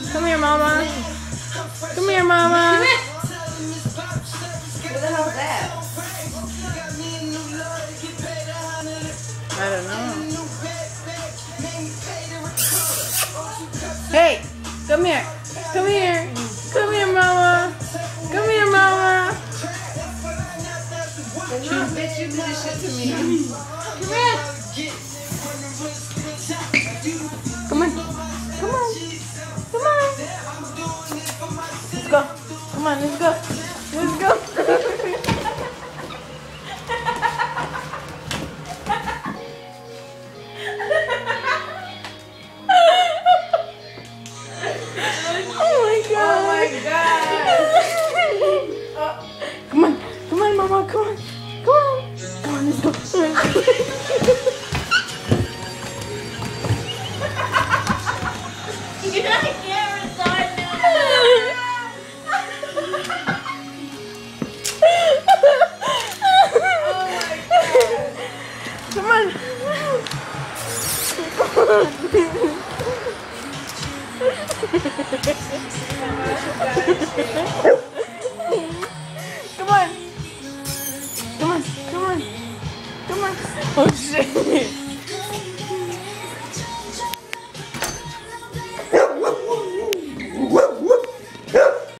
Come here, Mama. Come here, Mama. What the hell is that? I don't know. Hey, come here. Come here. Come here, Mama. Come here, Mama. Bitch, you did this shit to me. Come here. Come on. Come on. Come on. Let's go. Come on, let's go. Let's go. Oh my God. Oh my God. Come on. Come on, Mama. Come on. Come on. Come on, let's go. Come on. Come on. Come on. Come on. Come on. Oh shit.